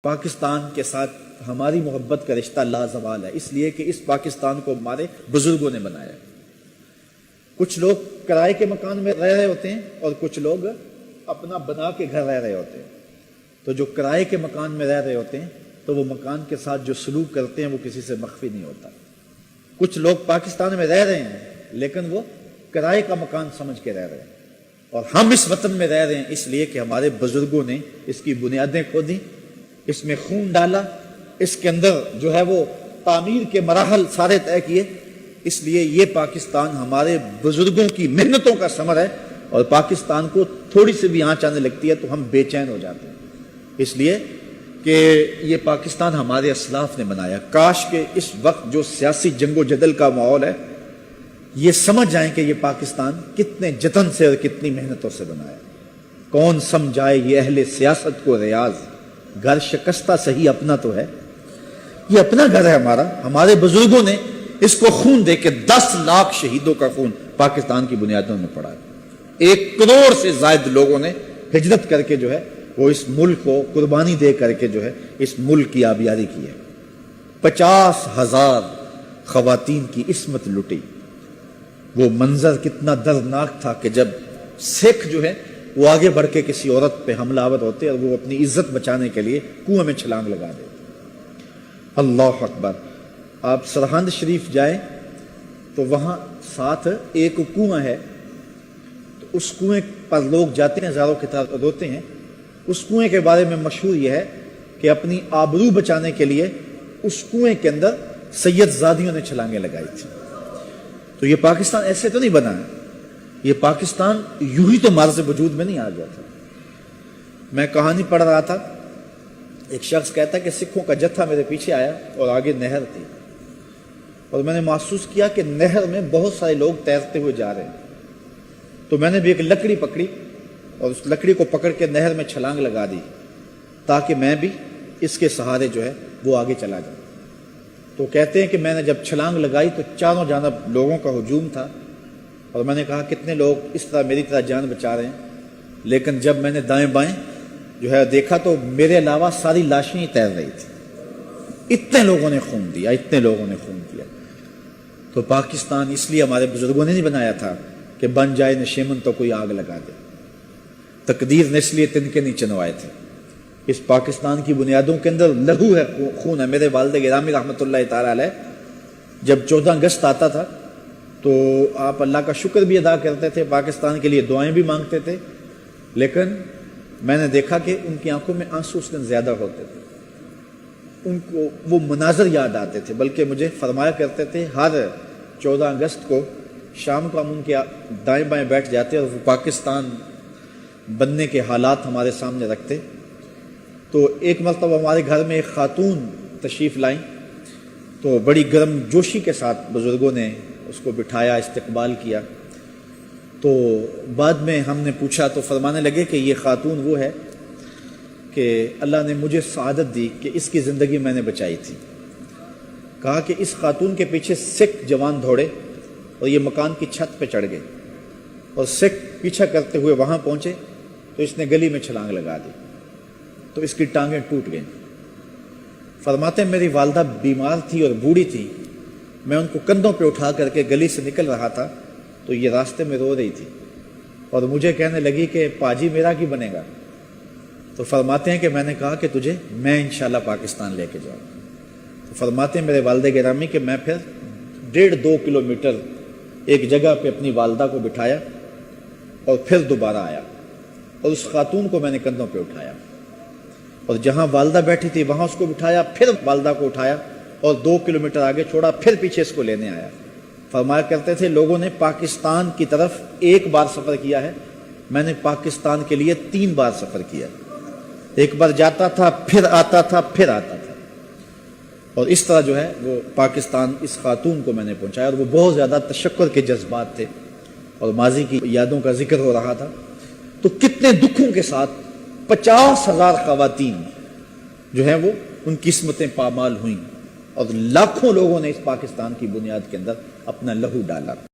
پاکستان کے ساتھ ہماری محبت کا رشتہ لازوال ہے، اس لیے کہ اس پاکستان کو ہمارے بزرگوں نے بنایا۔ کچھ لوگ کرائے کے مکان میں رہ رہے ہوتے ہیں اور کچھ لوگ اپنا بنا کے گھر رہ رہے ہوتے ہیں۔ تو جو کرائے کے مکان میں رہ رہے ہوتے ہیں تو وہ مکان کے ساتھ جو سلوک کرتے ہیں وہ کسی سے مخفی نہیں ہوتا۔ کچھ لوگ پاکستان میں رہ رہے ہیں لیکن وہ کرائے کا مکان سمجھ کے رہ رہے ہیں، اور ہم اس وطن میں رہ رہے ہیں اس لیے کہ ہمارے بزرگوں نے اس کی بنیادیں کھودی، اس میں خون ڈالا، اس کے اندر جو ہے وہ تعمیر کے مراحل سارے طے کیے۔ اس لیے یہ پاکستان ہمارے بزرگوں کی محنتوں کا ثمر ہے، اور پاکستان کو تھوڑی سی بھی آنچ آنے لگتی ہے تو ہم بے چین ہو جاتے ہیں، اس لیے کہ یہ پاکستان ہمارے اسلاف نے بنایا۔ کاش کہ اس وقت جو سیاسی جنگ و جدل کا ماحول ہے یہ سمجھ جائیں کہ یہ پاکستان کتنے جتن سے اور کتنی محنتوں سے بنایا۔ کون سمجھائے یہ اہل سیاست کو ریاض، گھر شکستہ سہی اپنا تو ہے۔ یہ اپنا گھر ہے ہمارا، ہمارے بزرگوں نے اس کو خون دے کے 10 لاکھ شہیدوں کا خون پاکستان کی بنیادوں میں پڑا ہے۔ 1 کروڑ سے زائد لوگوں نے ہجرت کر کے جو ہے وہ اس ملک کو قربانی دے کر کے جو ہے اس ملک کی آبیاری کی ہے۔ 50,000 خواتین کی عصمت لٹی۔ وہ منظر کتنا دردناک تھا کہ جب سکھ جو ہے وہ آگے بڑھ کے کسی عورت پہ حملہ آور ہوتے اور وہ اپنی عزت بچانے کے لیے کنویں میں چھلانگ لگا دیتے۔ اللہ اکبر۔ آپ سرہند شریف جائیں تو وہاں ساتھ ایک کنواں ہے، تو اس کنویں پر لوگ جاتے ہیں، ہزاروں کی تعداد ہوتے ہیں۔ اس کنویں کے بارے میں مشہور یہ ہے کہ اپنی آبرو بچانے کے لیے اس کنویں کے اندر سید زادیوں نے چھلانگیں لگائی تھی۔ تو یہ پاکستان ایسے تو نہیں بنا ہے، یہ پاکستان یوں ہی تو مارز وجود میں نہیں آ گیا تھا۔ میں کہانی پڑھ رہا تھا، ایک شخص کہتا کہ سکھوں کا جتھا میرے پیچھے آیا اور آگے نہر تھی، اور میں نے محسوس کیا کہ نہر میں بہت سارے لوگ تیرتے ہوئے جا رہے ہیں۔ تو میں نے بھی ایک لکڑی پکڑی اور اس لکڑی کو پکڑ کے نہر میں چھلانگ لگا دی تاکہ میں بھی اس کے سہارے جو ہے وہ آگے چلا جاؤں۔ تو کہتے ہیں کہ میں نے جب چھلانگ لگائی تو چاروں جانب لوگوں کا ہجوم تھا، اور میں نے کہا کتنے لوگ اس طرح میری طرح جان بچا رہے ہیں، لیکن جب میں نے دائیں بائیں جو ہے دیکھا تو میرے علاوہ ساری لاشیں ہی تیر رہی تھی۔ اتنے لوگوں نے خون دیا، اتنے لوگوں نے خون دیا۔ تو پاکستان اس لیے ہمارے بزرگوں نے نہیں بنایا تھا کہ بن جائے نشیمن تو کوئی آگ لگا دے۔ تقدیر نے اس لیے تنکے نہیں چنوائے تھے۔ اس پاکستان کی بنیادوں کے اندر لہو ہے، خون ہے۔ میرے والد گرامی رحمۃ اللہ تعالی علیہ جب 14 اگست آتا تھا تو آپ اللہ کا شکر بھی ادا کرتے تھے، پاکستان کے لیے دعائیں بھی مانگتے تھے، لیکن میں نے دیکھا کہ ان کی آنکھوں میں آنسو اس دن زیادہ ہوتے تھے، ان کو وہ مناظر یاد آتے تھے۔ بلکہ مجھے فرمایا کرتے تھے ہر 14 اگست کو شام کو ہم ان کے دائیں بائیں بیٹھ جاتے اور وہ پاکستان بننے کے حالات ہمارے سامنے رکھتے۔ تو ایک مرتبہ ہمارے گھر میں ایک خاتون تشریف لائیں، تو بڑی گرم جوشی کے ساتھ بزرگوں نے اس کو بٹھایا، استقبال کیا۔ تو بعد میں ہم نے پوچھا تو فرمانے لگے کہ یہ خاتون وہ ہے کہ اللہ نے مجھے سعادت دی کہ اس کی زندگی میں نے بچائی تھی۔ کہا کہ اس خاتون کے پیچھے سکھ جوان دوڑے اور یہ مکان کی چھت پہ چڑھ گئے، اور سکھ پیچھا کرتے ہوئے وہاں پہنچے تو اس نے گلی میں چھلانگ لگا دی، تو اس کی ٹانگیں ٹوٹ گئیں۔ فرماتے میری والدہ بیمار تھی اور بوڑھی تھی، میں ان کو کندھوں پہ اٹھا کر کے گلی سے نکل رہا تھا تو یہ راستے میں رو رہی تھی، اور مجھے کہنے لگی کہ پاجی میرا کی بنے گا؟ تو فرماتے ہیں کہ میں نے کہا کہ تجھے میں انشاءاللہ پاکستان لے کے جاؤں۔ تو فرماتے ہیں میرے والد گرامی کہ میں پھر 1.5-2 کلومیٹر ایک جگہ پہ اپنی والدہ کو بٹھایا اور پھر دوبارہ آیا، اور اس خاتون کو میں نے کندھوں پہ اٹھایا، اور جہاں والدہ بیٹھی تھی وہاں اس کو بٹھایا، پھر والدہ کو اٹھایا اور 2 کلومیٹر آگے چھوڑا، پھر پیچھے اس کو لینے آیا۔ فرمایا کرتے تھے لوگوں نے پاکستان کی طرف 1 بار سفر کیا ہے، میں نے پاکستان کے لیے 3 بار سفر کیا۔ 1 بار جاتا تھا، پھر آتا تھا، پھر آتا تھا، اور اس طرح جو ہے وہ پاکستان اس خاتون کو میں نے پہنچایا۔ اور وہ بہت زیادہ تشکر کے جذبات تھے اور ماضی کی یادوں کا ذکر ہو رہا تھا۔ تو کتنے دکھوں کے ساتھ 50,000 خواتین جو ہیں وہ ان کی قسمتیں پامال ہوئیں، اور لاکھوں لوگوں نے اس پاکستان کی بنیاد کے اندر اپنا لہو ڈالا۔